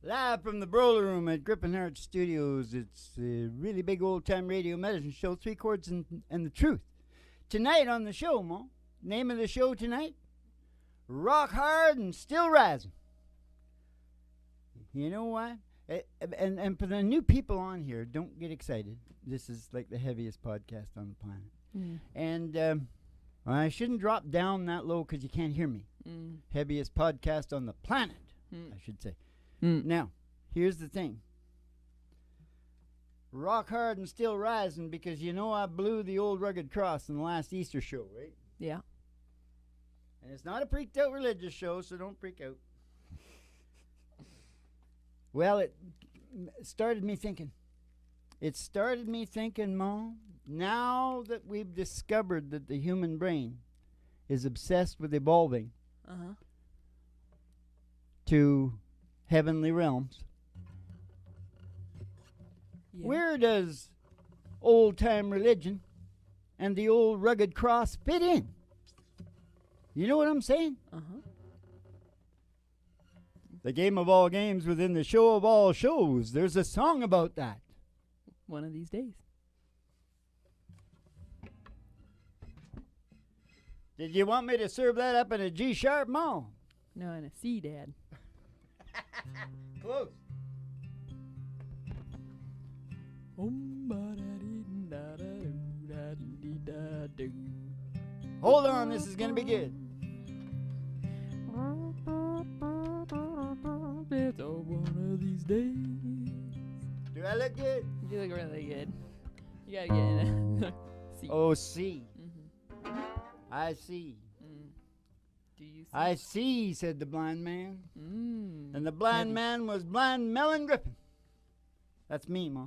Live from the Broiler Room at Griffin Heart Studios, it's a really big old-time radio medicine show, Three Chords and the Truth. Tonight on the show, Mo, name of the show tonight, Rock Hard and Still Rising. You know why? And for the new people on here, don't get excited. This is like the heaviest podcast on the planet. Mm. And I shouldn't drop down that low because you can't hear me. Heaviest podcast on the planet, I should say. Now, here's the thing. Rock hard and still rising because you know I blew the old rugged cross in the last Easter show, right? Yeah. And it's not a freaked out religious show, so don't freak out. Well, it started me thinking. It started me thinking, Mom, now that we've discovered that the human brain is obsessed with evolving to heavenly realms, where does old-time religion and the old rugged cross fit in? You know what I'm saying? The game of all games within the show of all shows. There's a song about that. One of these days. Did you want me to serve that up in a G sharp, Mom? No, in a C, Dad. Close. Hold on, this is gonna be good. It's all one of these days. Do I look good? You look really good. You gotta get in a C. Oh, C. I see. Do you see? I see, said the blind man. And the Heavy. blind man was blind Melon Griffin. That's me, Ma.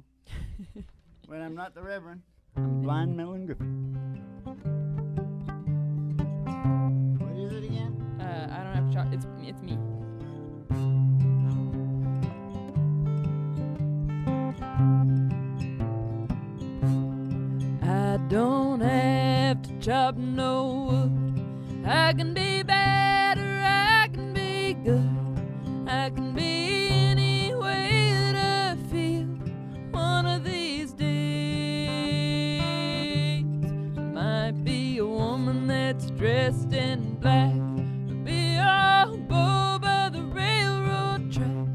When I'm not the Reverend, I'm blind Melon Griffin. What is it again? I don't have shot. It's me. I don't have to chop no wood. I can be bad or I can be good. I can be any way that I feel. One of these days, might be a woman that's dressed in black, or be all bow by the railroad track.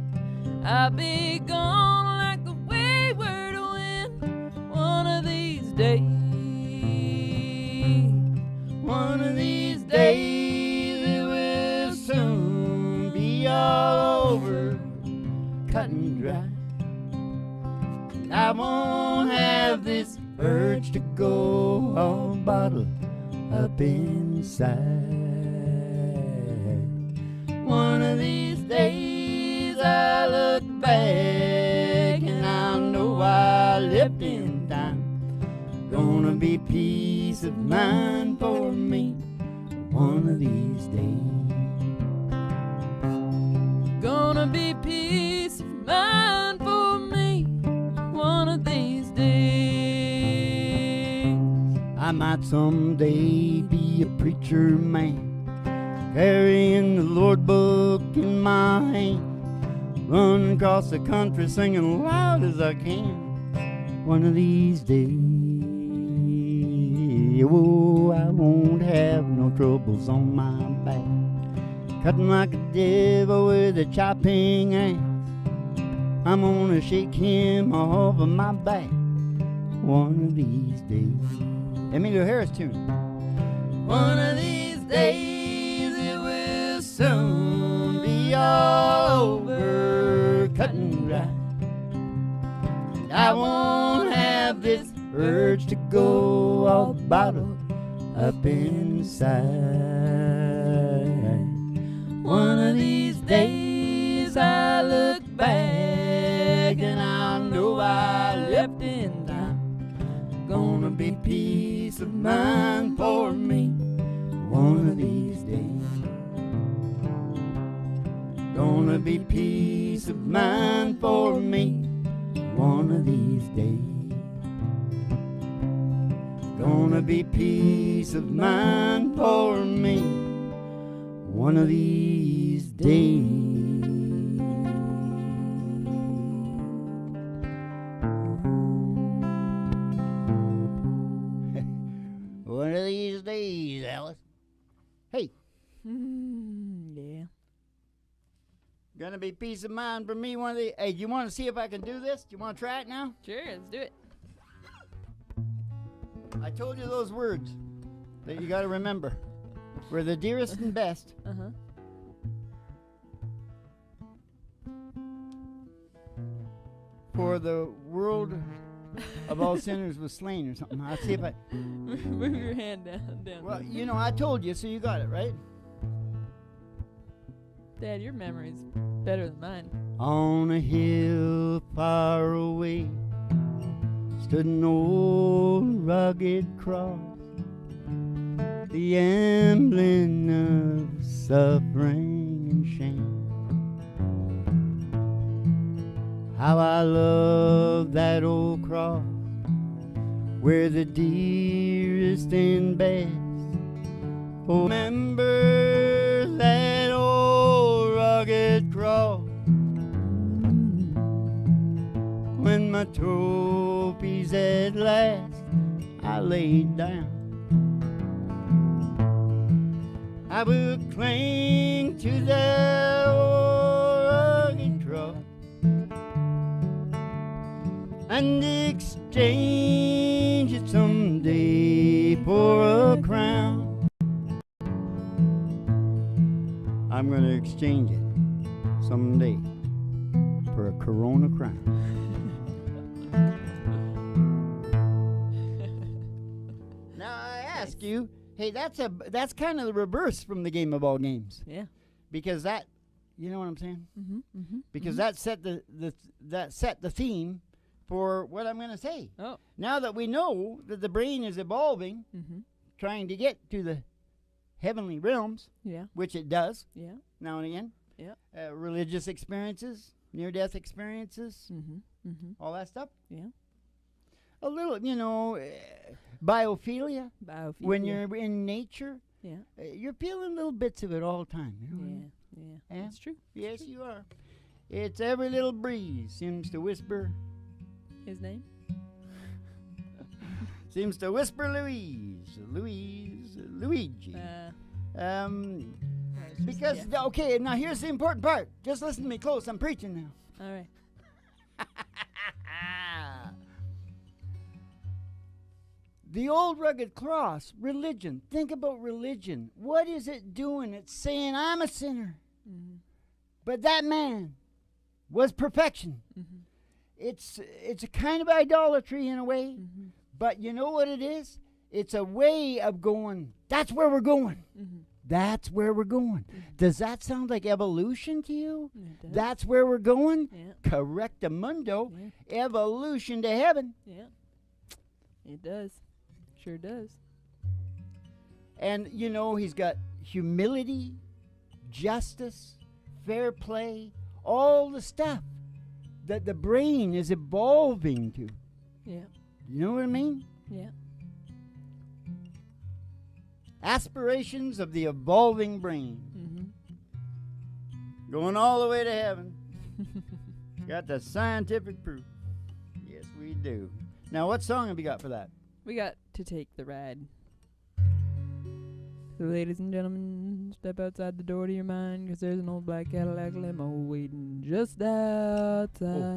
I'll be gone like the wayward wind. One of these days. One of these days it will soon be all over, cut and dry. And I won't have this urge to go all bottled up inside. One of these days I look back and I'll know I lived in time. Gonna be peace of mind for me one of these days. Gonna be peace of mind for me one of these days. I might someday be a preacher man, carrying the Lord book in my hand, run across the country singing loud as I can one of these days. Oh, I won't have no troubles on my back, cutting like a devil with a chopping axe. I'm gonna shake him off of my back one of these days. Emilio Harris tune. One of these days it will soon be all over, cut and dry. And I won't have this urge to go all bottled up inside. One of these days I look back and I know I left in time. Gonna be peace of mind for me one of these days. Gonna be peace of mind for me one of these days. Gonna be peace of mind for me one of these days. Gonna be peace of mind for me one of the. Hey, do you want to see if I can do this? Do you want to try it now? Sure, let's do it. I told you those words that you got to remember. We're the dearest and best. Uh-huh. For the world of all sinners was slain or something. I'll see if I. Move your hand down. Well, you know, I told you, so you got it, right? Dad, your memory's better than mine. On a hill far away stood an old rugged cross, the emblem of suffering and shame. How I love that old cross, where the dearest and best. Oh, remember that old rugged cross, when my trophies at last I laid down. I will cling to that old rugged cross and exchange it someday for a crown. I'm gonna exchange it someday for a Corona crown. Now I ask you, hey, that's kind of the reverse from the game of all games. Yeah. Because that, you know what I'm saying? Mm-hmm. Mm-hmm. Because that set the theme for what I'm going to say. Oh. Now that we know that the brain is evolving, trying to get to the heavenly realms, yeah, which it does, yeah, now and again, yeah, religious experiences, near-death experiences, all that stuff. Yeah. A little, you know, biophilia. Biophilia. When you're in nature, yeah, you're feeling little bits of it all the time. You know what I yeah, mean? yeah, that's true. Yes, you are. It's every little breeze seems to whisper. His name? Seems to whisper Luigi. Because, okay, now here's the important part. Just listen to me close. I'm preaching now. All right. The old rugged cross, religion. Think about religion. What is it doing? It's saying, I'm a sinner. Mm-hmm. But that man was perfection. Mm-hmm. It's a kind of idolatry in a way. Mm-hmm. But you know what it is? It's a way of going, that's where we're going. Mm-hmm. That's where we're going. Mm-hmm. Does that sound like evolution to you? That's where we're going? Yeah. Correctamundo. Yeah. Evolution to heaven. Yeah. It does. Sure does. And, you know, he's got humility, justice, fair play, all the stuff that the brain is evolving to. Yeah. You know what I mean? Yeah. Aspirations of the evolving brain. Mm-hmm. Going all the way to heaven. Got the scientific proof. Yes, we do. Now, what song have you got for that? We got To Take the Ride. So, ladies and gentlemen, step outside the door to your mind, 'cause there's an old black Cadillac limo waiting just outside.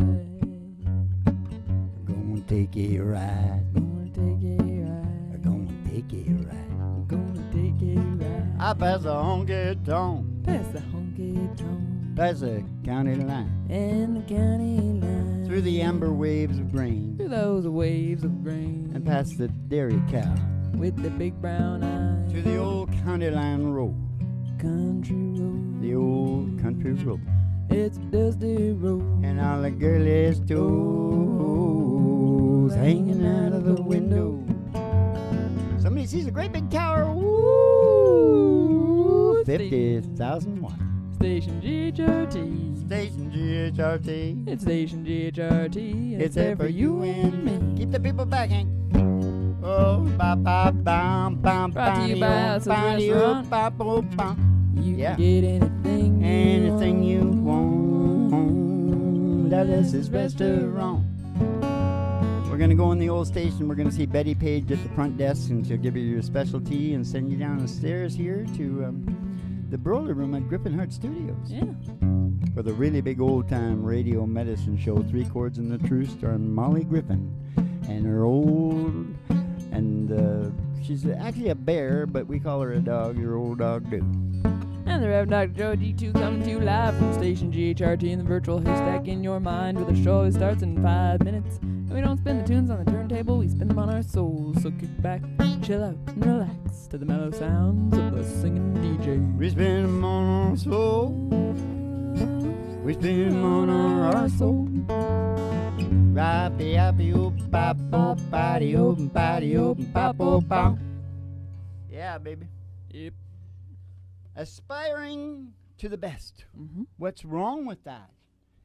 Gonna take a ride. Gonna take a ride. Gonna take a ride. Gonna take a ride. I pass the honky tonk. Past the honky tonk. Past the county line. And the county line. Through the amber waves of grain. Through those waves of grain. And past the dairy cow. With the big brown eyes. To the old county line road. Country road. The old country road. It's a dusty road. And all the girlies' toes hanging out of the window. Somebody sees a great big tower. Woo! 50,000 watts. Station GHRT. Station GHRT. It's Station GHRT. It's there for you and me. Keep the people back, Hank. Oh, ba ba bam bam. Brought to you by House's Restaurant. You can get anything you want. That is his restaurant. We're going to go in the old station. We're going to see Betty Page at the front desk, and she'll give you your specialty and send you down the stairs here to the Broiler Room at Griffin Heart Studios. Yeah. for the really big old-time radio medicine show, 3 Chords and the Truth, starring Molly Griffin. And her old... And she's actually a bear, but we call her a dog, your old dog do. And the Reverend Dr. Joe G2 coming to you live from station GHRT in the virtual haystack in your mind, where the show always starts in 5 minutes. And we don't spin the tunes on the turntable, we spin them on our souls. So kick back, chill out, and relax to the mellow sounds of the singing DJ. We spin them on our soul. We spin them on our soul. Rappy, happy, oop, pop, pop, body, open, body, open, pop, pop, pop. Yeah, baby. Yep. Aspiring to the best. Mm-hmm. What's wrong with that?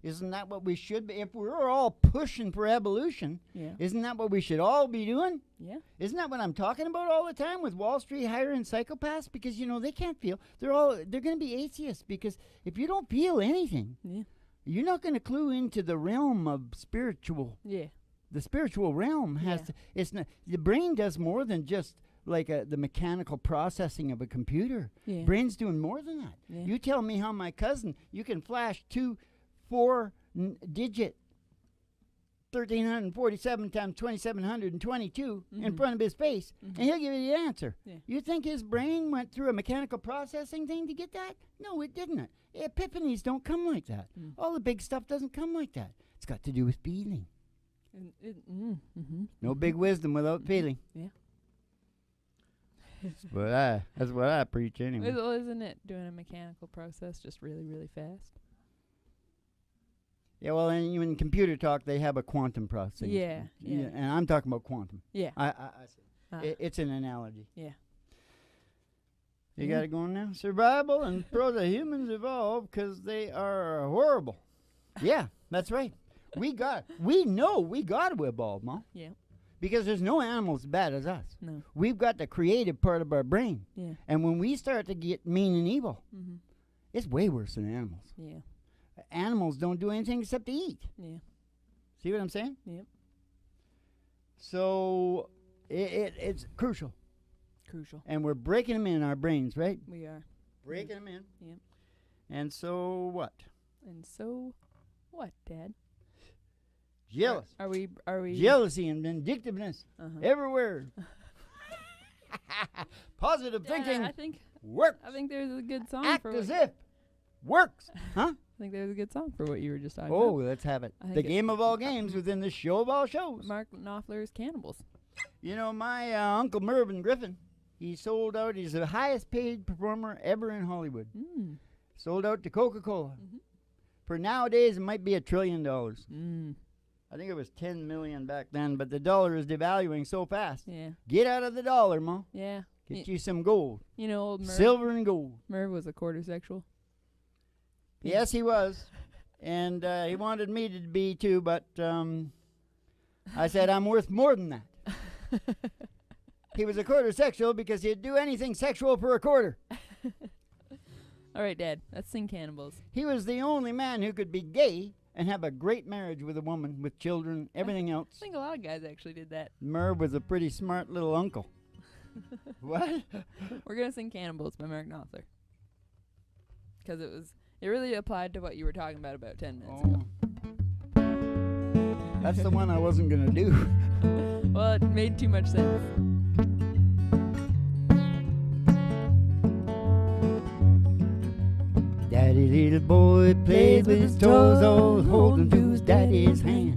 Isn't that what we should be? If we're all pushing for evolution, Yeah. isn't that what we should all be doing? Yeah. Isn't that what I'm talking about all the time with Wall Street hiring psychopaths? Because, you know, they can't feel. They're going to be atheists, because if you don't feel anything, Yeah. you're not going to clue into the realm of spiritual. Yeah. The spiritual realm has Yeah. to, it's not, the brain does more than just like the mechanical processing of a computer. Yeah. Brain's doing more than that. Yeah. You tell me how my cousin, you can flash 2 4-digit 1347 times 2722 in Mhm. front of his face, Mhm. and he'll give you the answer. Yeah. You think his brain went through a mechanical processing thing to get that? No, it didn't. Epiphanies don't come like that. Mm. All the big stuff doesn't come like that. It's got to do with feeling. Mm-hmm. No big wisdom without feeling. Yeah. That's what I preach anyway. Well, isn't it doing a mechanical process just really, really fast? Yeah, well, and in computer talk, they have a quantum processing. Yeah, yeah. And I'm talking about quantum. Yeah. I see. Ah. It's an analogy. Yeah. You Yeah. got it going now? Survival and proto humans evolve because they are horrible. Yeah, that's right. We know we got to evolve, Mom. Yeah. Because there's no animals as bad as us. No. We've got the creative part of our brain. Yeah. And when we start to get mean and evil, Mm-hmm. it's way worse than animals. Yeah. Animals don't do anything except to eat. Yeah. See what I'm saying? Yep. So it's crucial. Crucial. And we're breaking them in our brains, right? We are. Breaking them in. Yep. And so what? And so, what, Dad? Jealous. Are we? Jealousy and vindictiveness Uh-huh. everywhere. Positive Dad, thinking I think works. there's a good song Act for as what, if works. Huh? I think there's a good song for what you were just talking Oh, about. let's have it. I think The it- game of all games within the show of all shows. Mark Knopfler's Cannibals. You know, my Uncle Mervyn Griffin, he sold out. He's the highest paid performer ever in Hollywood. Mm. Sold out to Coca-Cola. Mhm. For nowadays, it might be $1 trillion. Mm. I think it was 10 million back then, but the dollar is devaluing so fast. Yeah. Get out of the dollar, Ma. Yeah. Get you some gold. You know, old Merv. Silver and gold. Merv was a quarter sexual. Yes, he was. And he wanted me to be too, but I said I'm worth more than that. He was a quarter sexual because he'd do anything sexual for a quarter. All right, Dad. Let's sing Cannibals. He was the only man who could be gay and have a great marriage with a woman, with children, everything I else. think a lot of guys actually did that. Merv was a pretty smart little uncle. What? We're gonna sing Cannibals by Mark Knopfler. Because it really applied to what you were talking about 10 minutes ago. That's the one I wasn't going to do. Well, it made too much sense. Daddy little boy plays with his toes, all holding to his daddy's hand.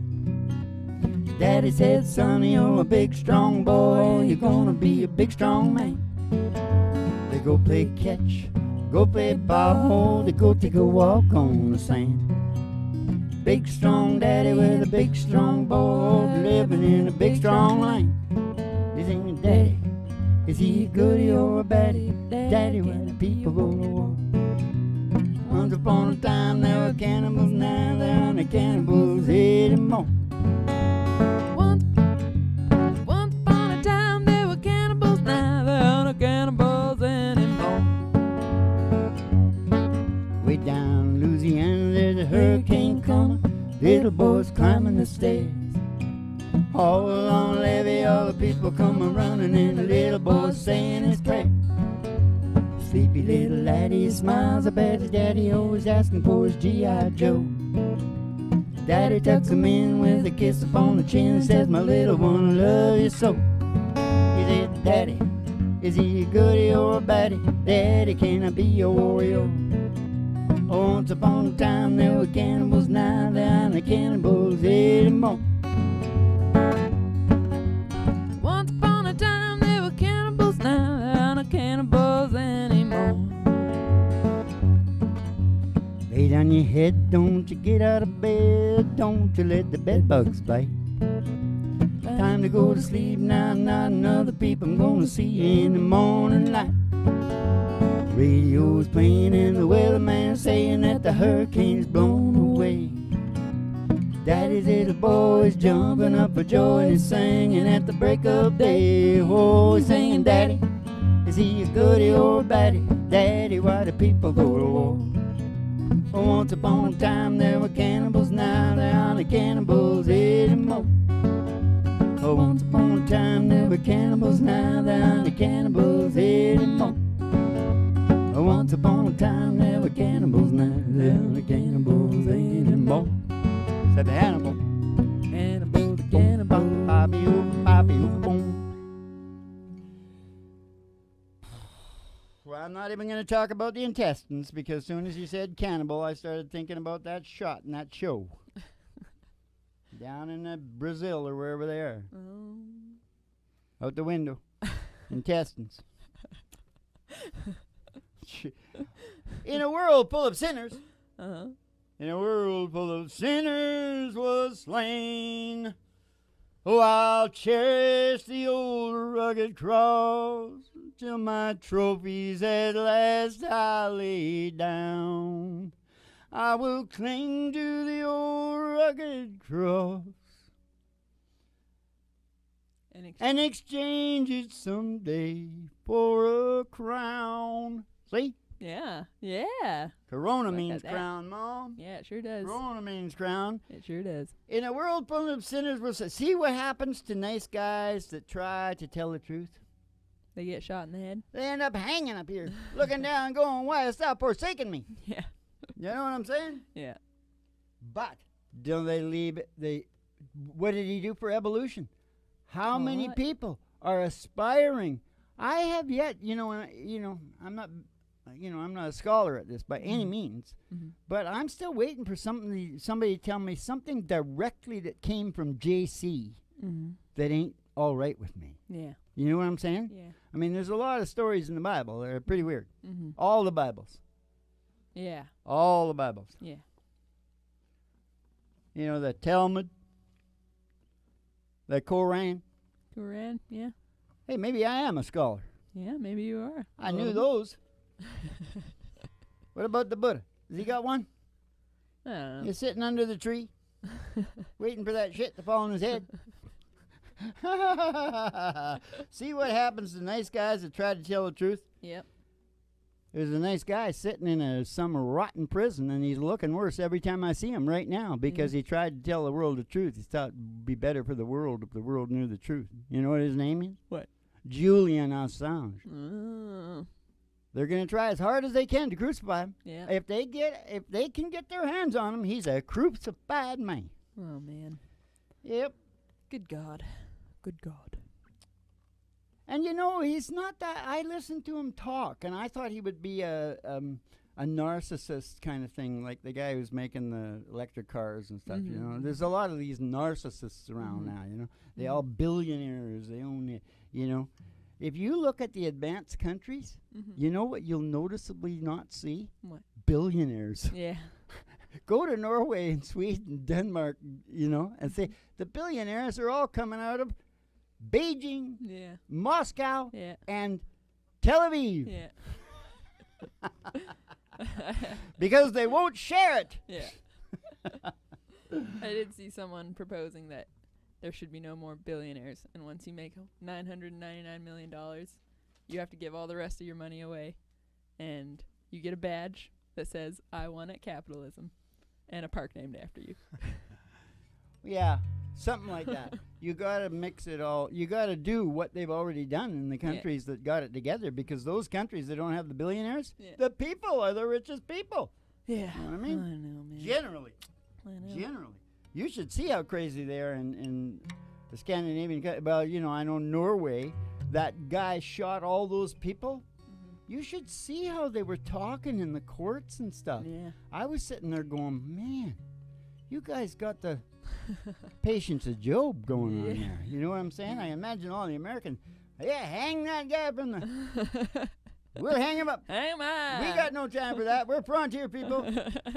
Daddy said, sonny, you're a big strong boy, you're gonna be a big strong man. They go play catch, go play ball, they go take a walk on the sand. Big strong daddy with a big strong boy, living in a big strong land. They sing, daddy, is he a goodie or a baddie? Daddy, when the people go to war. Once upon a time there were cannibals, now there aren't any cannibals anymore. Once upon a time there were cannibals, now there aren't no cannibals anymore. Way down in Louisiana there's a hurricane coming, little boys climbing the stairs. All along the levee all the people coming running and the little boys saying his prayer. sleepy little laddie smiles up at his daddy, always asking for his G.I. Joe. Daddy tucks him in with a kiss upon the chin and says, my little one, I love you so. He said, Daddy, is he a goodie or a baddie? Daddy, can I be your warrior? Oh, once upon a time there were cannibals, now there aren't the cannibals anymore. Once upon a time there were cannibals, now there aren't no cannibals anymore. Lay down your head, don't you get out of bed, don't you let the bed bugs bite. Time to go to sleep now, not another peep I'm gonna see you in the morning light. Radio's playing and the weatherman's saying that the hurricane's blown away. Daddy's little boy's jumping up for joy and he's singing at the break of day. Oh, he's singing, Daddy, is he a goodie or a baddie? Daddy, why do people go to war? Oh, once upon a time there were cannibals, now there aren't the cannibals anymore. Oh, once upon a time there were cannibals, now there aren't the cannibals anymore. Oh, once upon a time there were cannibals, now there aren't the cannibals anymore. Said the Hannibal. Cannibal, the cannibal. Boom. Well, I'm not even going to talk about the intestines because as soon as you said cannibal, I started thinking about that shot in that show. Down in Brazil or wherever they are. Out the window. Intestines. In a world full of sinners. In a world full of sinners was slain. Oh, I'll cherish the old rugged cross till my trophies at last I lay down. I will cling to the old rugged cross and exchange it someday for a crown. See? Yeah, yeah. Corona Like means that. crown, Mom. Yeah, it sure does. Corona means crown. It sure does. In a world full of sinners, see what happens to nice guys that try to tell the truth? They get shot in the head. They end up hanging up here, looking down going, why hast thou forsaken me? Yeah. You know what I'm saying? Yeah. But don't they leave it? What did he do for evolution? How many people are aspiring? I have yet, I'm not a scholar at this by any means, but I'm still waiting for somebody to tell me something directly that came from JC that ain't all right with me. Yeah. You know what I'm saying? Yeah. I mean, there's a lot of stories in the Bible that are pretty weird. All the Bibles. Yeah. All the Bibles. Yeah. You know, the Talmud, the Koran. Koran, yeah. Hey, maybe I am a scholar. Yeah, maybe you are. I knew those. What about the Buddha? Has he got one? I don't know. He's sitting under the tree, waiting for that shit to fall on his head. See what happens to nice guys that try to tell the truth? Yep. There's a nice guy sitting in some rotten prison, and he's looking worse every time I see him right now because he tried to tell the world the truth. He thought it would be better for the world if the world knew the truth. You know what his name is? What? Julian Assange. Oh. They're going to try as hard as they can to crucify him. Yeah. If they can get their hands on him, he's a crucified man. Oh, man. Yep. Good God. Good God. And you know, he's not that. I listened to him talk, and I thought he would be a narcissist kind of thing, like the guy who's making the electric cars and stuff. You know, there's a lot of these narcissists around now. You know, they all billionaires. They own it. You know, if you look at the advanced countries, you know what you'll noticeably not see? What? Billionaires. Yeah. Go to Norway and Sweden, Denmark, you know, and say the billionaires are all coming out of Beijing, Moscow, and Tel Aviv. Yeah. Because they won't share it. Yeah. I did see someone proposing that there should be no more billionaires, and once you make $999 million, you have to give all the rest of your money away, and you get a badge that says, I won at capitalism, and a park named after you. Yeah. Something like that. You got to mix it all. You got to do what they've already done in the countries that got it together, because those countries that don't have the billionaires, the people are the richest people. Yeah. You know what I mean? I know, man. Generally. I know. Generally. You should see how crazy they are in the Scandinavian. Well, you know, I know Norway, that guy shot all those people. You should see how they were talking in the courts and stuff. Yeah. I was sitting there going, man, you guys got the patience of Job going on there. You know what I'm saying? I imagine all the Americans, hang that guy from the... We'll hang him up. Hang him up. We got no time for that. We're frontier people.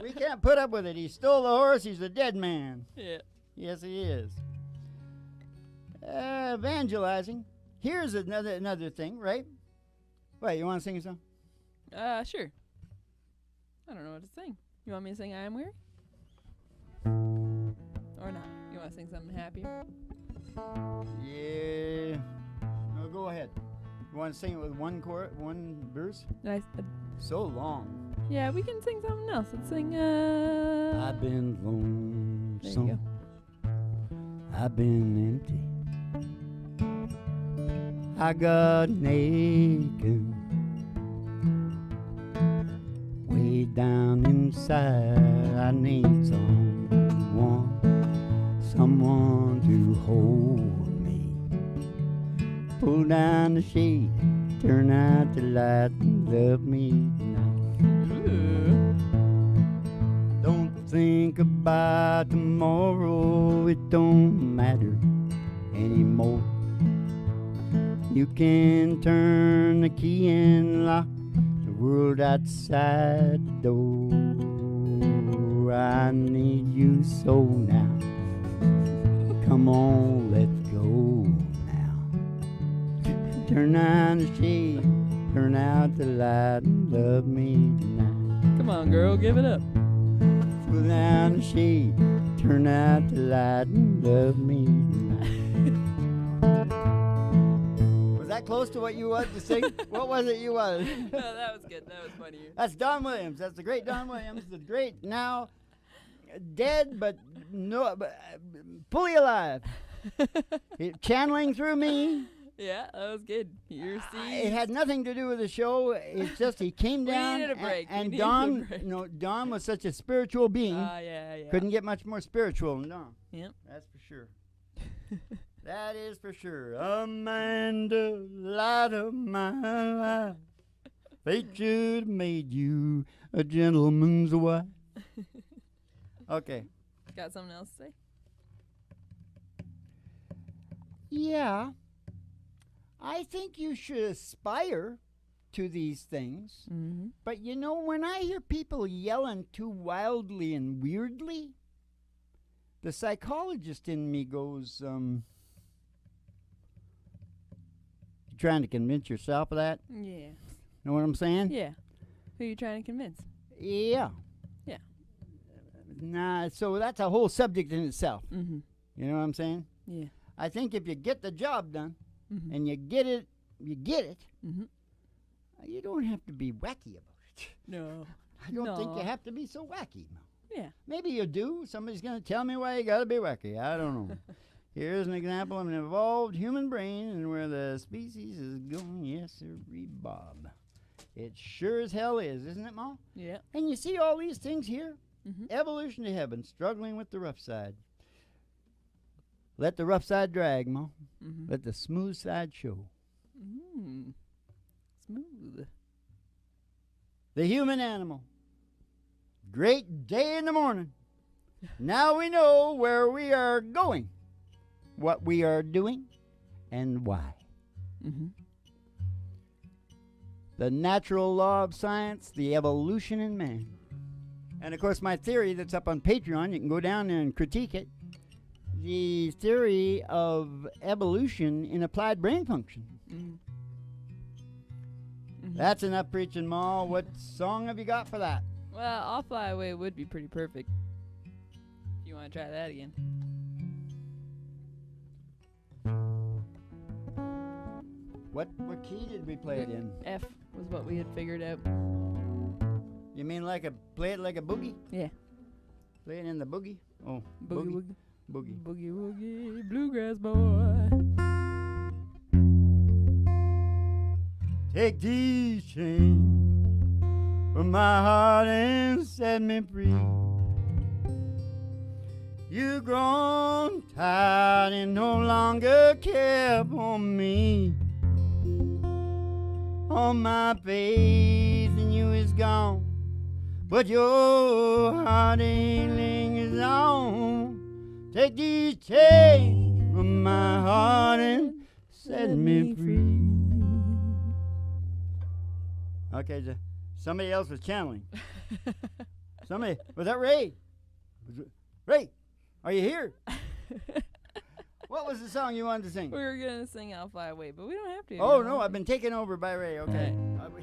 We can't put up with it. He stole the horse. He's a dead man. Yeah. Yes, he is. Evangelizing. Here's another thing, right? Wait, you want to sing a song? Sure. I don't know what to sing. You want me to sing I Am Weary? Or not? You want to sing something happier? Yeah. No, go ahead. You want to sing it with one verse? So long. Yeah, we can sing something else. Let's sing, I've been lonesome. There you go. I've been empty. I got naked. Way down inside, I need someone to hold me. Pull down the shade, turn out the light, and love me now. Don't think about tomorrow, it don't matter anymore. You can turn the key and lock the world outside the door. I need you so now. Come on, let's go now. Turn on the shade, turn out the light, and love me tonight. Come on, girl, give it up. Pull down the shade, turn out the light, and love me tonight. Was that close to what you wanted to sing? What was it you wanted? No, that was good. That was funny. That's Don Williams. That's the great Don Williams. The great, now dead, but fully alive. Channeling through me. Yeah, that was good. It had nothing to do with the show. It's just he came down. We needed a break. And Don, Don was such a spiritual being. Yeah. Couldn't get much more spiritual than Don. Yep. That's for sure. That is for sure. Amanda, light of my life. Fate should have made you a gentleman's wife. Okay. Got something else to say? Yeah. I think you should aspire to these things. Mm-hmm. But you know, when I hear people yelling too wildly and weirdly, the psychologist in me goes, you trying to convince yourself of that? Yeah. Know what I'm saying? Yeah. Who are you trying to convince? Yeah. Yeah. Nah, so that's a whole subject in itself. Mm-hmm. You know what I'm saying? Yeah. I think if you get the job done, mm-hmm. and you get it, mm-hmm. You don't have to be wacky about it. No. I don't think you have to be so wacky. No. Yeah. Maybe you do. Somebody's going to tell me why you got to be wacky. I don't know. Here's an example of an evolved human brain and where the species is going. Yes, sir, Bob. It sure as hell is, isn't it, Ma? Yeah. And you see all these things here? Mm-hmm. Evolution to heaven, struggling with the rough side. Let the rough side drag, Ma. Mm-hmm. Let the smooth side show. Mm. Smooth. The human animal. Great day in the morning. Now we know where we are going, what we are doing, and why. Mm-hmm. The natural law of science, the evolution in man. And of course, my theory that's up on Patreon, you can go down there and critique it. The theory of evolution in applied brain function. Mm-hmm. Mm-hmm. That's enough preaching, Ma. What song have you got for that? Well, I'll Fly Away would be pretty perfect. If you want to try that again. What key did we play it in? F was what we had figured out. You mean play it like a boogie? Yeah. Play it in the boogie? Oh, Boogie woogie. Boogie. Boogie woogie, bluegrass boy. Take these chains from my heart and set me free. You grown tired and no longer care for me. All my faith in you is gone, but your heart ain't lingers on. Take these chains from my heart and set me free. Okay, somebody else was channeling. Somebody, was that Ray? Ray, are you here? What was the song you wanted to sing? We were going to sing I'll Fly Away, but we don't have to. Oh, no, I've been taken over by Ray. Okay.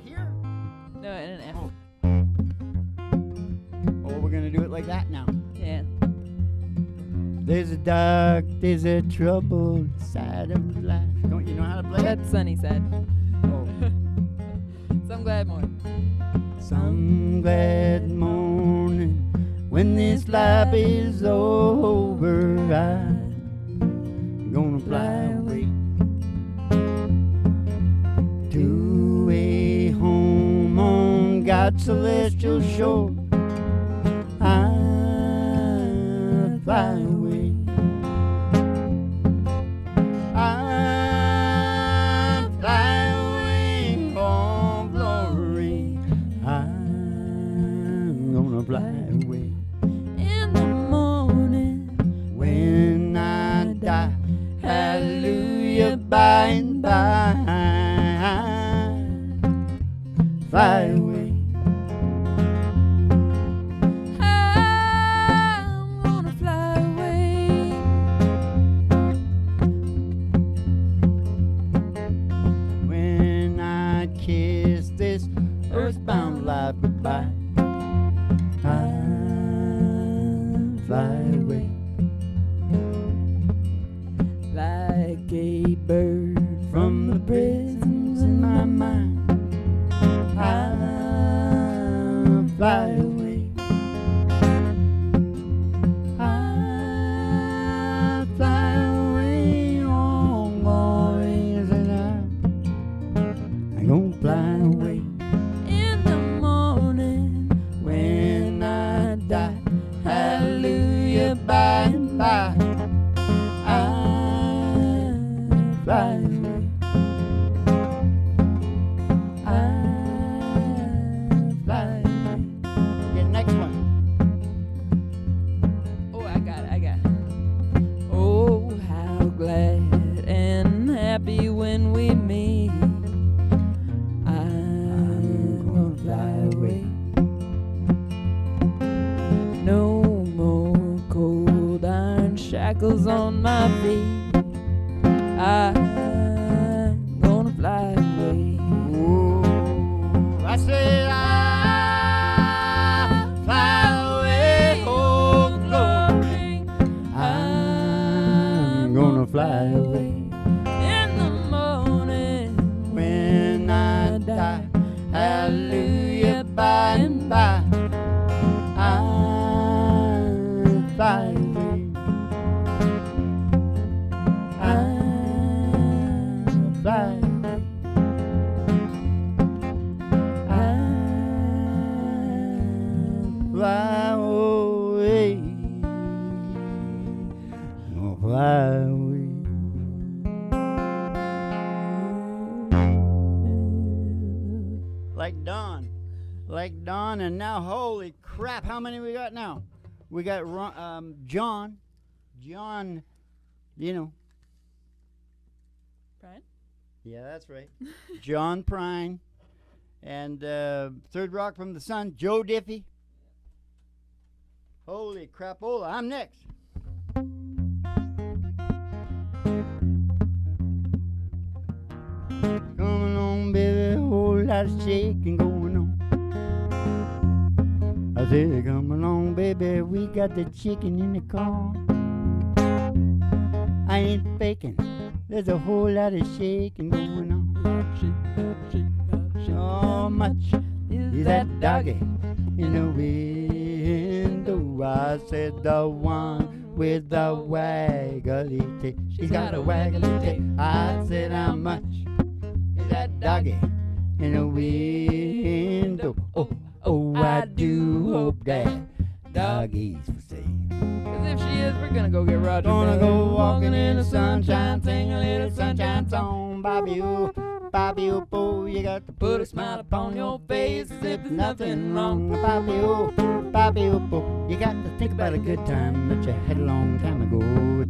Here? No, in an F. Oh, we're going to do it like that now. Yeah. There's a dark, there's a troubled side of life. Don't you know how to play it? That's Sunny side. Oh. Some glad morning. Some glad morning when this life is over, I'm gonna fly away to a home on God's celestial shore. I'll fly away. I'll fly away for glory. I'm gonna fly away. In the morning When I die, hallelujah, by and by, fly away. I'm gonna fly away. When I kiss this earthbound life goodbye, I'll fly away. Like a bird from the prisons in my mind, I'll fly away. I'll fly away on glorious and I'm gonna fly away. In the morning When I die, hallelujah, by and by, I'll fly away. I'll fly away. Yeah, next one. Oh, I got it. Oh, how glad and happy when we meet. I'm gonna fly away. No more cold iron shackles on my feet. I'm gonna fly away. Ooh, I said I'll fly away, oh glory. I'm gonna fly away. In the morning When I die, hallelujah, by and by, I'll fly away. I'll fly away. I'll fly away. I'll fly away. Like Dawn, and now, holy crap, how many we got now? We got John, you know. Brian? Yeah, that's right. John Prine, and Third Rock from the Sun, Joe Diffie. Holy crapola, I'm next. Coming on, baby, whole lot of shaking going on. I said, come along, baby, we got the chicken in the car. I ain't faking, there's a whole lot of shaking going on. So much is that doggy in the window. I said, the one with the waggly tail. She's got a waggly tail. I said, how much is that doggy in the window? Oh, oh, I do hope that doggy's for sale. 'Cause if she is, we're gonna go get Roger. Gonna go walking in the sunshine, sing a little sunshine song. Bobby, oh, oh, you got to put a smile upon your face as if there's nothing wrong. Bobby, oh, oh, you got to think about a good time that you had a long time ago.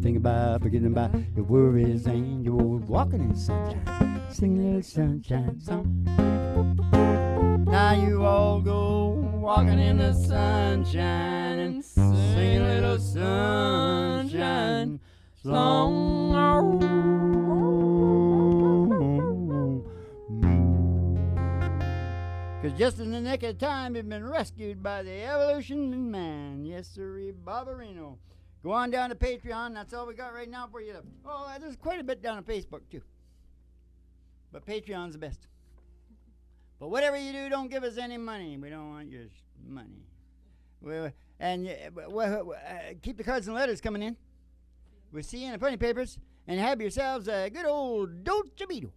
Think about forgetting about your worries and your walking in the sunshine. Sing a little sunshine song. Now you all go walking in the sunshine and sing a little sunshine song. Because just in the nick of time, you've been rescued by the evolution in man. Yes, sir, Barbarino. Go on down to Patreon. That's all we got right now for you. Oh, there's quite a bit down on Facebook, too. But Patreon's the best. But whatever you do, don't give us any money. We don't want your money. And keep the cards and letters coming in. We'll see you in the funny papers. And have yourselves a good old Dolce Vito.